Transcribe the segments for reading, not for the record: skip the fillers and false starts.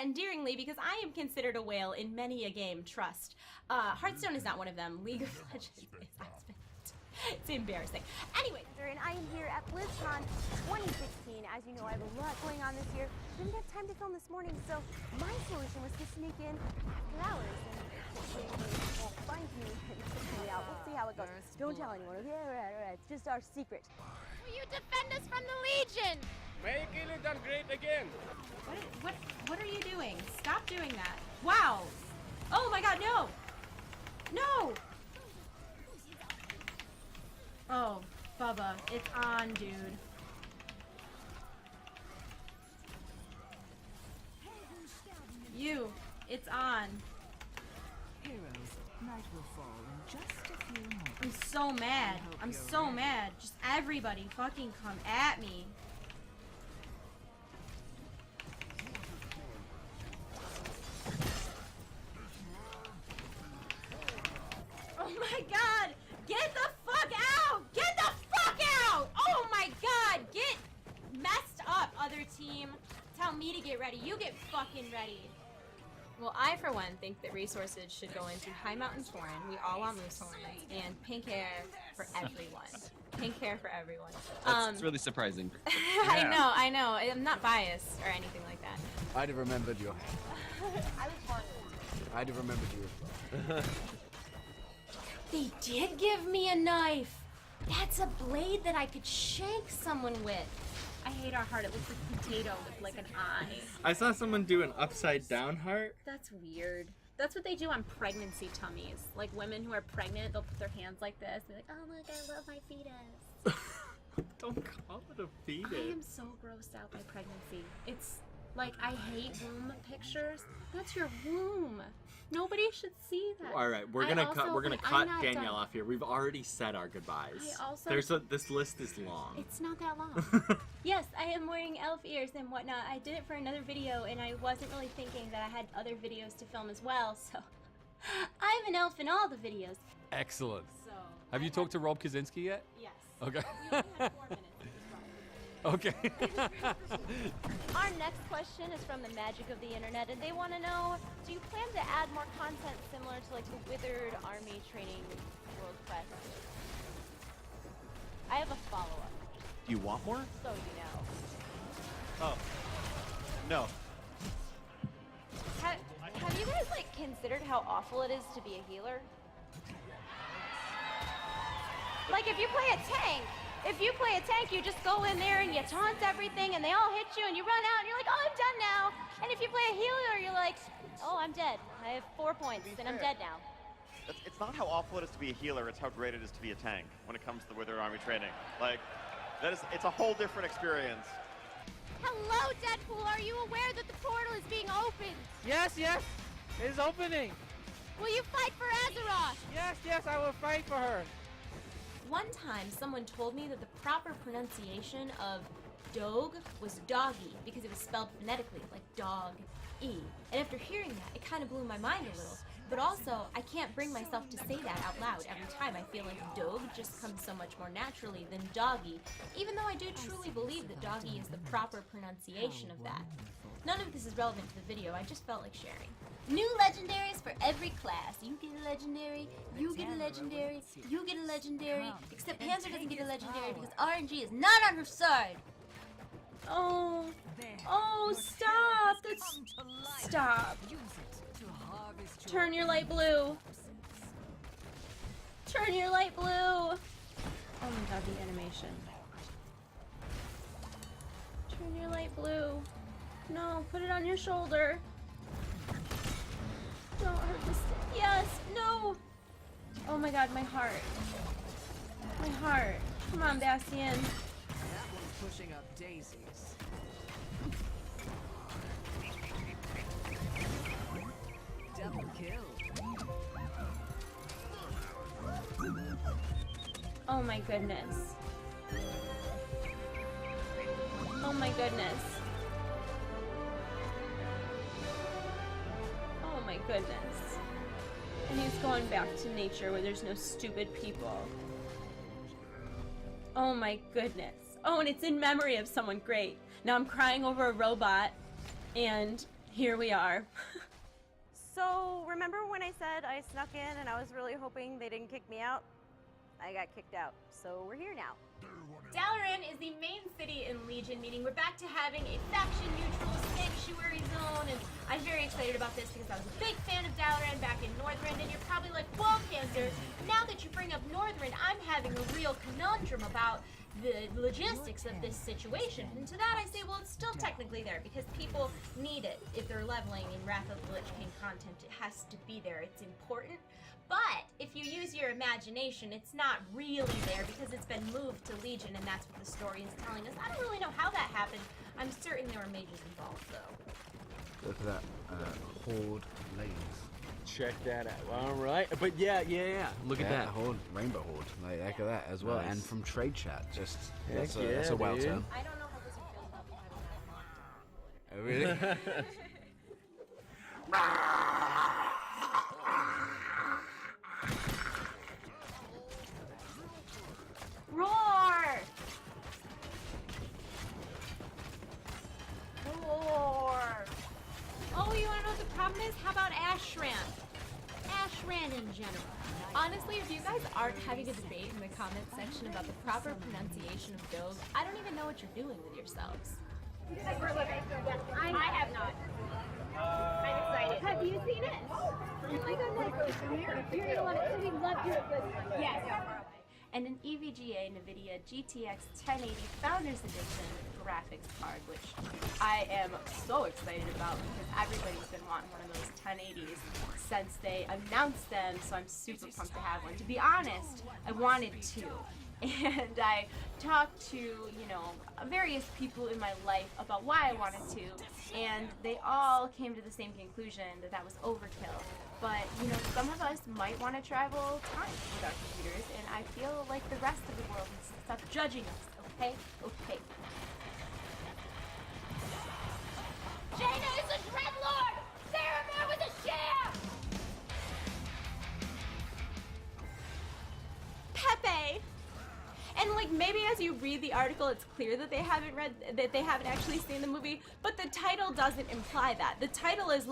endearingly because I am considered a whale in many a game. Trust. Hearthstone is not one of them. League of Legends is. It's embarrassing. Anyway, And I am here at BlizzCon 2016. As you know, I have a lot going on this year. Didn't have time to film this morning, so my solution was to sneak in after hours and won't find me and take me out. We'll see how it goes. Don't tell anyone. Okay, all right. It's just our secret. Will you defend us from the Legion? Making it done great again. what are you doing? Stop doing that. Wow. Oh my god, no. No. Oh, Bubba, it's on, dude. It's on. Heroes, night will fall in just a few moments. I'm so mad. I'm so mad. Just everybody fucking come at me. Oh my god! Get the fuck out! Get the fuck out! Oh my god! Get messed up, other team. Tell me to get ready. You get fucking ready. Well, I, for one, think that resources should go into High Mountain Torin. We all want moose horns. And pink hair for everyone. Pink hair for everyone. That's really surprising. I know. I'm not biased or anything like that. I'd have remembered you. I was born. I'd have remembered you. They did give me a knife. That's a blade that I could shake someone with. I hate our heart. It looks like a potato with like an eye. I saw someone do an upside down heart. That's weird. That's what they do on pregnancy tummies. Like women who are pregnant, they'll put their hands like this. They're like, oh look, I love my fetus. Don't call it a fetus. I am so grossed out by pregnancy. It's like, I hate womb pictures. That's your womb. Nobody should see that. All right, we're gonna cut Danielle off here. We've already said our goodbyes. This list is long. It's not that long. Yes, I am wearing elf ears and whatnot. I did it for another video, and I wasn't really thinking that I had other videos to film as well. So I'm an elf in all the videos. Excellent. So Have you talked to Rob Kaczynski yet? Yes. Okay. We only had 4 minutes. Okay. Our next question is from the magic of the internet, and they want to know, do you plan to add more content similar to like the Withered Army Training World Quest? I have a follow-up, Do you want more? so you know. Oh. No. Have you guys like considered how awful it is to be a healer? Like if you play a tank, you just go in there and you taunt everything and they all hit you and you run out and you're like, oh, I'm done now. And if you play a healer, you're like, oh, I'm dead. I have 4 points and I'm dead now. It's not how awful it is to be a healer, it's how great it is to be a tank when it comes to the Withered Army training. Like, it's a whole different experience. Hello, Deadpool. Are you aware that the portal is being opened? Yes, it is opening. Will you fight for Azeroth? Yes, I will fight for her. One time, someone told me that the proper pronunciation of dog was doggy because it was spelled phonetically, like dog-e. And after hearing that, it kind of blew my mind a little. But also, I can't bring myself to say that out loud every time. I feel like dog just comes so much more naturally than doggy, even though I do truly believe that doggy is the proper pronunciation of that. None of this is relevant to the video, I just felt like sharing. New legendaries for every class. You get a legendary, you get a legendary, you get a legendary, except Panzer doesn't get a legendary because RNG is not on her side. Oh, stop! Stop. Turn your light blue. Turn your light blue. Oh my god, the animation. Turn your light blue. No, put it on your shoulder. Don't hurt this. Yes, no. Oh my god, my heart. My heart. Come on, Bastion. That one's pushing up daisies. Double kill. Oh my goodness. Oh my goodness. Oh my goodness. And he's going back to nature where there's no stupid people. Oh my goodness. Oh, and it's in memory of someone great. Now I'm crying over a robot, and here we are. So, remember when I said I snuck in and I was really hoping they didn't kick me out? I got kicked out, so we're here now. Dalaran is the main city in Legion, meaning we're back to having a faction-neutral sanctuary zone, and I'm very excited about this because I was a big fan of Dalaran back in Northrend, and you're probably like, well, Panther, now that you bring up Northrend, I'm having a real conundrum about the logistics of this situation. And to that I say, well, it's still technically there because people need it. If they're leveling in Wrath of the Lich King content, it has to be there. It's important. But if you use your imagination, it's not really there because it's been moved to Legion, and that's what the story is telling us. I don't really know how that happened. I'm certain there were mages involved, though. Look at that. Horde lanes. Check that out. All right. But yeah. Look at that. Horde, Rainbow Horde. Like, look at that as well. Nice. And from Trade Chat, just Heck that's a wow dude. term. I don't know how this feels about me having that locked. Oh, really? Roar! Roar! Oh, you wanna know what the problem is? How about Ashran? Ashran in general. Honestly, if you guys aren't having a debate in the comment section about the proper pronunciation of Doge, I don't even know what you're doing with yourselves. I have not. I'm excited. Have you seen it? Oh my goodness. You're gonna love it. We love you. Yes. And an EVGA NVIDIA GTX 1080 Founders Edition graphics card, which I am so excited about because everybody's been wanting one of those 1080s since they announced them, so I'm super pumped to have one. To be honest, I wanted two. And I talked to, various people in my life about why I wanted to, and they all came to the same conclusion that that was overkill. But, some of us might want to travel time with our computers, and I feel like the rest of the world needs to stop judging us, okay? Okay. Jaina is a Dreadlord! Faramir was a sham! Pepe! And maybe as you read the article, it's clear that they haven't actually seen the movie, but the title doesn't imply that. The title is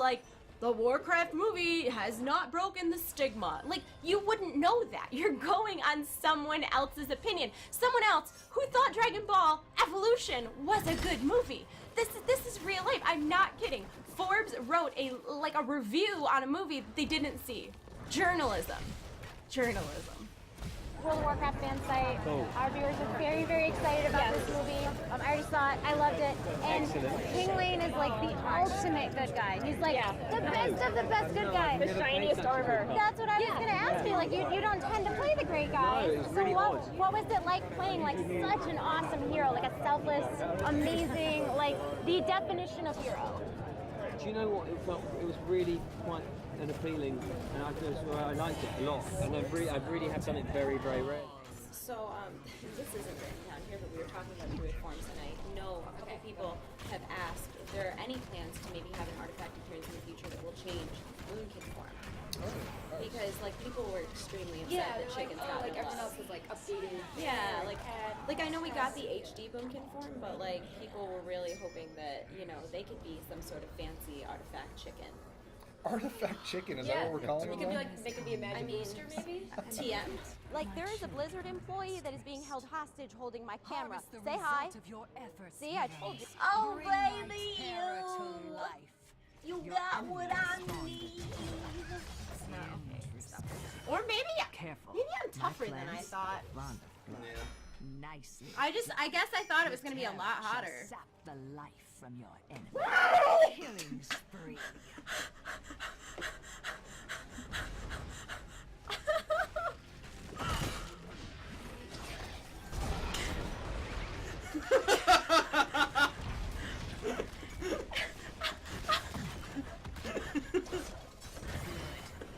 the Warcraft movie has not broken the stigma. You wouldn't know that. You're going on someone else's opinion. Someone else who thought Dragon Ball Evolution was a good movie. This is real life. I'm not kidding. Forbes wrote a review on a movie that they didn't see. Journalism. World of Warcraft fan site. Our viewers are very, very excited about this movie. I already saw it. I loved it. And King Lane is the ultimate good guy. He's the best of the best good guys. The shiniest armor. That's what I was going to ask you. You don't tend to play the great guys. So what was it like playing such an awesome hero? A selfless, amazing, the definition of hero. Do you know what? It was really quite an appealing, and I liked it a lot. And I really have done it very, very rare. So, this isn't written down here, but we were talking about druid forms, and I know a couple people have asked if there are any plans to maybe have an artifact appearance in the future that will change Moonkin form. Because people were extremely upset that chickens got everyone else was updating. Yeah, I know we got the HD Boomkin form, but people were really hoping that they could be some sort of fancy artifact chicken. Artifact chicken, is that what we're calling it? They could be a magic booster, maybe? TM? There is a Blizzard employee that is being held hostage holding my camera. Say hi. See, I told you. Oh, baby, you got what I need. It's not okay. Stop it. Or maybe I'm tougher than I thought. Nicely. I guess I thought it was gonna be a lot hotter. Sap the life from your enemy. Killing spree.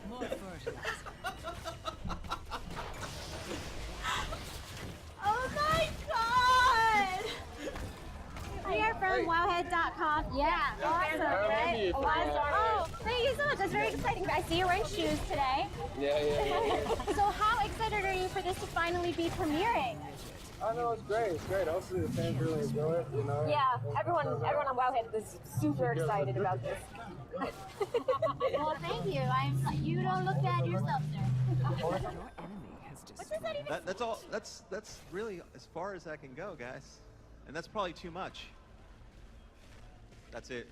More fertilizer. Oh my god! We are from wowhead.com. Yeah, awesome, right? Oh, thank you so much. That's very exciting. I see you're wearing shoes today. Yeah. So how excited are you for this to finally be premiering? Oh no, it's great. It's great. Hopefully the fans really enjoy it. Yeah, everyone on Wowhead is super excited about this. Well, thank you. You don't look bad yourself, sir. Your enemy has destroyed. That's all. That's really as far as I can go, guys. And that's probably too much. That's it.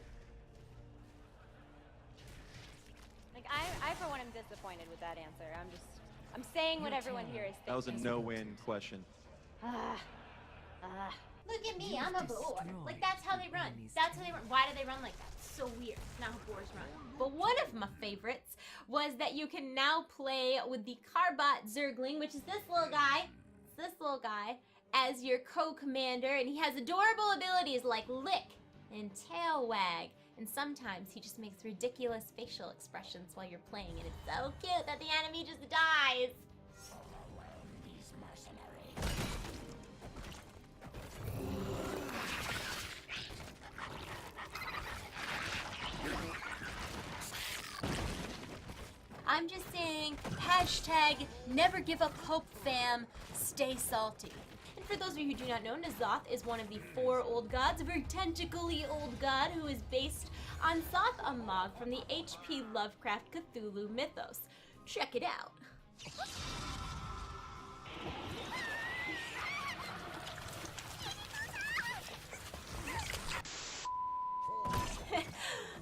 Like, I for one am disappointed with that answer. I'm saying what everyone here is thinking. That was a no-win question. Look at me, I'm a boar. Like, that's how they run. That's how they run. Why do they run like that? It's so weird. It's not how boars run. But one of my favorites was that you can now play with the Carbot Zergling, which is this little guy. It's this little guy as your co-commander, and he has adorable abilities like lick and tail wag. And sometimes he just makes ridiculous facial expressions while you're playing, and it's so cute that the enemy just dies. I'm just saying, hashtag never give up hope, fam, stay salty. And for those of you who do not know, N'Zoth is one of the 4 old gods, a very tentacly old god who is based on Thoth Amog from the H.P. Lovecraft Cthulhu mythos. Check it out.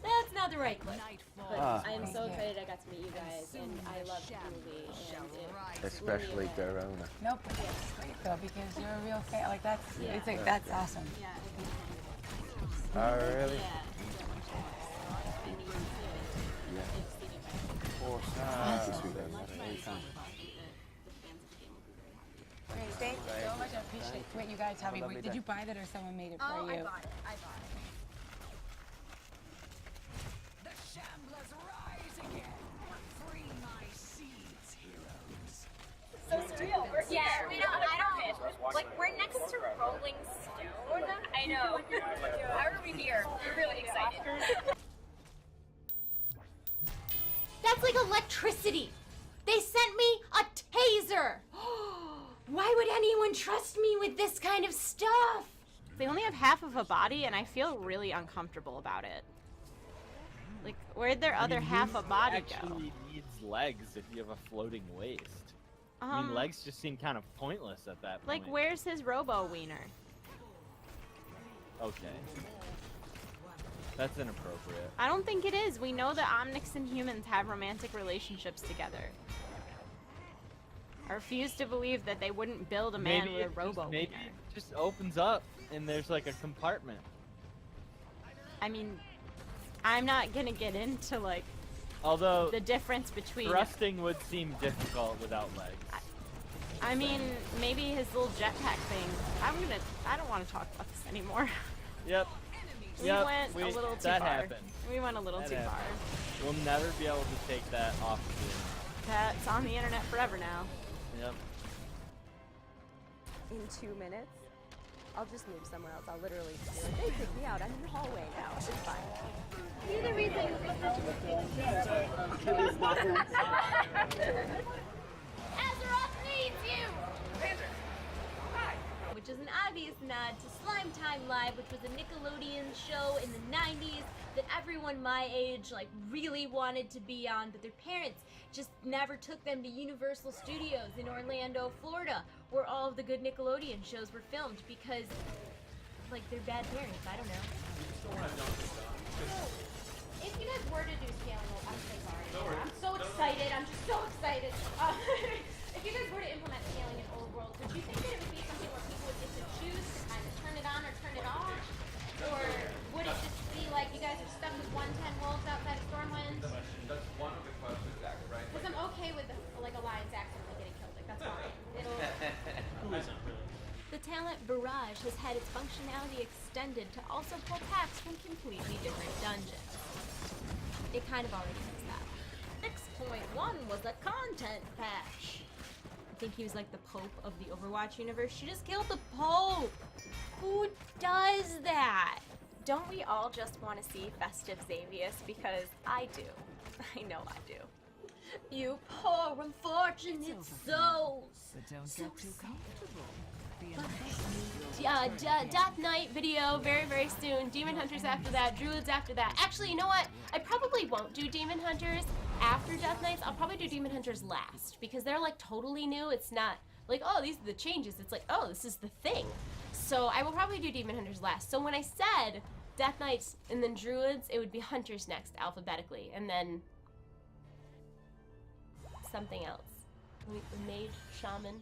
That's not the right clip. But I am so excited I got to meet you guys, and I love the movie. And Especially Dorona. Nope, it's great though because you're a real fan. Like that's, it's like that's awesome. Oh really? Great, thank you so much. I appreciate what you guys have. Did you buy that or someone made it for you? I bought it. The Shamblers rise again. Free my seeds, heroes. So still, we're next to Rolling Stone. I know. How are we here? We're really excited. That's like electricity. They sent me a taser. Why would anyone trust me with this kind of stuff? They only have half of a body, and I feel really uncomfortable about it. Like, where'd their other half a body go? Actually needs legs if you have a floating waist. I mean, legs just seem kind of pointless at that point. Like, where's his robo wiener? Okay. That's inappropriate. I don't think it is. We know that Omnics and humans have romantic relationships together. I refuse to believe that they wouldn't build a man with a robo wiener. Maybe it just opens up and there's like a compartment. I mean, I'm not gonna get into like although the difference between thrusting would seem difficult without legs. I mean, maybe his little jetpack thing. I don't want to talk about this anymore. Yep. We went a little too far. Happened. We went a little too far. We'll never be able to take that off of you. That's on the internet forever now. Yep. In 2 minutes, I'll just move somewhere else. I'll literally be like, hey, kick me out. I'm in the hallway now. It's fine. You're the reason. Azeroth needs you! Which is an obvious nod to Slime Time Live, which was a Nickelodeon show in the 90s that everyone my age like really wanted to be on, but their parents just never took them to Universal Studios in Orlando, Florida, where all of the good Nickelodeon shows were filmed because like they're bad parents, I don't know. If you guys were to do scaling, I'm so sorry. I'm so excited. I'm just so excited. If you guys were to implement scaling in Old World, would you think that it would be something where people would get to choose to kind of turn it on or turn it off? Or would it just be like you guys are stuck with 110 wolves outside of Stormwind? That's one of the questions, right? Because I'm okay with the like Alliance accidentally getting killed. Like that's fine. It'll. Who isn't really? The talent Barrage has had its functionality extended to also pull packs from completely different dungeons. It kind of already does that. 6.1 was a content patch. I think he was like the Pope of the Overwatch universe. She just killed the Pope! Who does that? Don't we all just want to see Festive Xavius? Because I do. I know I do. You poor unfortunate souls! But don't get too comfortable. Death Knight video very, very soon. Demon Hunters after that. Druids after that. Actually, you know what? I probably won't do Demon Hunters after Death Knights. I'll probably do Demon Hunters last because they're like totally new. It's not like, oh, these are the changes. It's like, oh, this is the thing. So I will probably do Demon Hunters last. So when I said Death Knights and then Druids, it would be Hunters next alphabetically, and then something else. Mage, Shaman,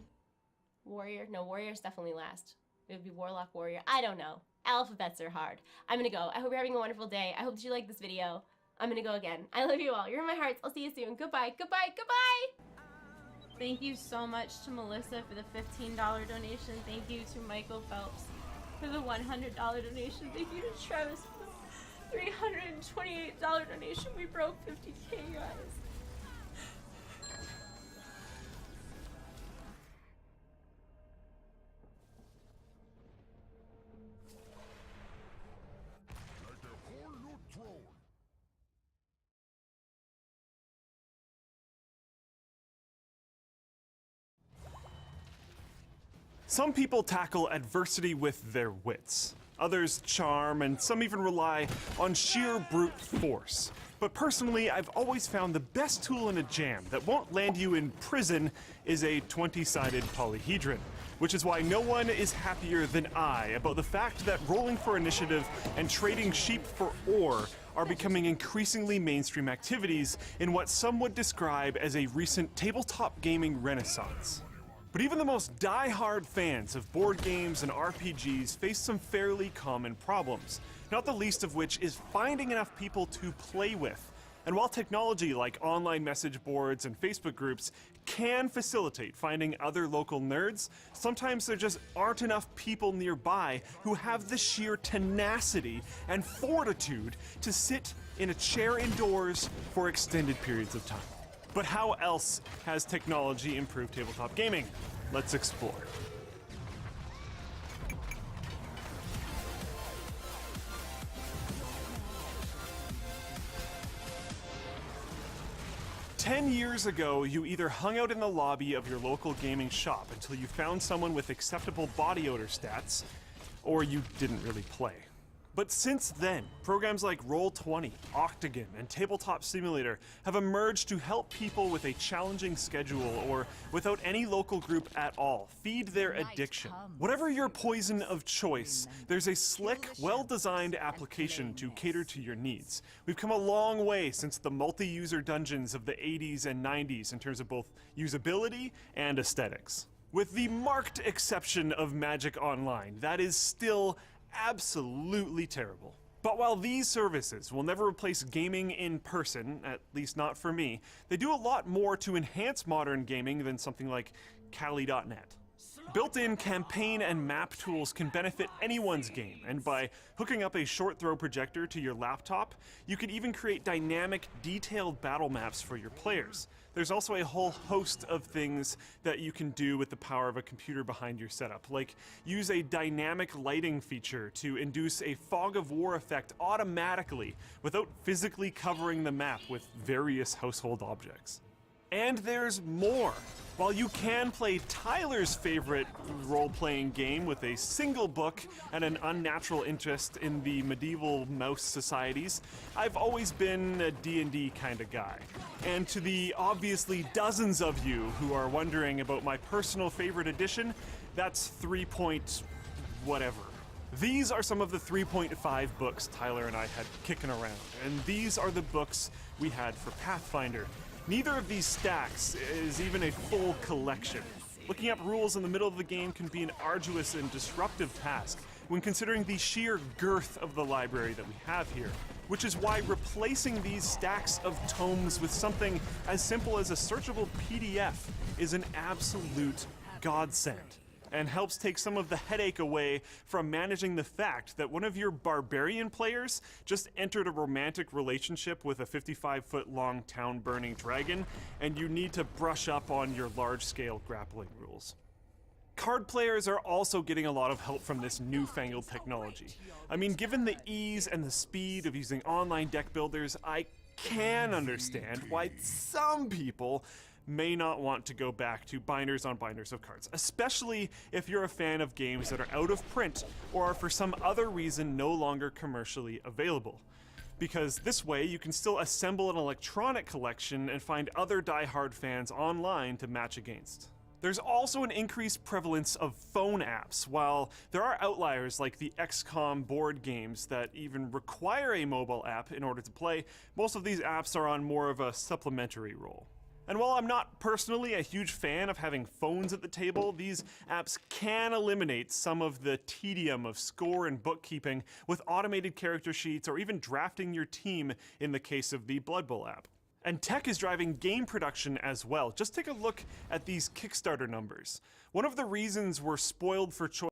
Warrior. No, Warrior's definitely last. It would be Warlock, Warrior. I don't know. Alphabets are hard. I'm gonna go. I hope you're having a wonderful day. I hope that you like this video. I'm gonna go again. I love you all. You're in my hearts. I'll see you soon. Goodbye. Goodbye. Goodbye. Thank you so much to Melissa for the $15 donation. Thank you to Michael Phelps for the $100 donation. Thank you to Travis for the $328 donation. We broke 50K, guys. Some people tackle adversity with their wits. Others charm, and some even rely on sheer brute force. But personally, I've always found the best tool in a jam that won't land you in prison is a 20-sided polyhedron. Which is why no one is happier than I about the fact that rolling for initiative and trading sheep for ore are becoming increasingly mainstream activities in what some would describe as a recent tabletop gaming renaissance. But even the most die-hard fans of board games and RPGs face some fairly common problems, not the least of which is finding enough people to play with. And while technology like online message boards and Facebook groups can facilitate finding other local nerds, sometimes there just aren't enough people nearby who have the sheer tenacity and fortitude to sit in a chair indoors for extended periods of time. But how else has technology improved tabletop gaming? Let's explore. "10 years ago, you either hung out in the lobby of your local gaming shop until you found someone with acceptable body odor stats, or you didn't really play. But since then, programs like Roll20, Octagon, and Tabletop Simulator have emerged to help people with a challenging schedule or without any local group at all feed their addiction. Whatever your poison of choice, there's a slick, well-designed application to cater to your needs. We've come a long way since the multi-user dungeons of the 80s and 90s in terms of both usability and aesthetics. With the marked exception of Magic Online, that is still absolutely terrible. But while these services will never replace gaming in person, at least not for me, they do a lot more to enhance modern gaming than something like Kali.net. Built-in campaign and map tools can benefit anyone's game, and by hooking up a short throw projector to your laptop, you can even create dynamic, detailed battle maps for your players. There's also a whole host of things that you can do with the power of a computer behind your setup, like use a dynamic lighting feature to induce a fog of war effect automatically without physically covering the map with various household objects. And there's more. While you can play Tyler's favorite role-playing game with a single book and an unnatural interest in the medieval mouse societies, I've always been a D&D kind of guy. And to the obviously dozens of you who are wondering about my personal favorite edition, that's 3. whatever. These are some of the 3.5 books Tyler and I had kicking around, and these are the books we had for Pathfinder. Neither of these stacks is even a full collection. Looking up rules in the middle of the game can be an arduous and disruptive task when considering the sheer girth of the library that we have here, which is why replacing these stacks of tomes with something as simple as a searchable PDF is an absolute godsend, and helps take some of the headache away from managing the fact that one of your barbarian players just entered a romantic relationship with a 55-foot-long town-burning dragon, and you need to brush up on your large-scale grappling rules. Card players are also getting a lot of help from this newfangled technology. I mean, given the ease and the speed of using online deck builders, I can understand why some people may not want to go back to binders on binders of cards, especially if you're a fan of games that are out of print or are for some other reason no longer commercially available. Because this way you can still assemble an electronic collection and find other die-hard fans online to match against. There's also an increased prevalence of phone apps. While there are outliers like the XCOM board games that even require a mobile app in order to play, most of these apps are on more of a supplementary role. And while I'm not personally a huge fan of having phones at the table, these apps can eliminate some of the tedium of score and bookkeeping with automated character sheets or even drafting your team in the case of the Blood Bowl app. And tech is driving game production as well. Just take a look at these Kickstarter numbers. One of the reasons we're spoiled for choice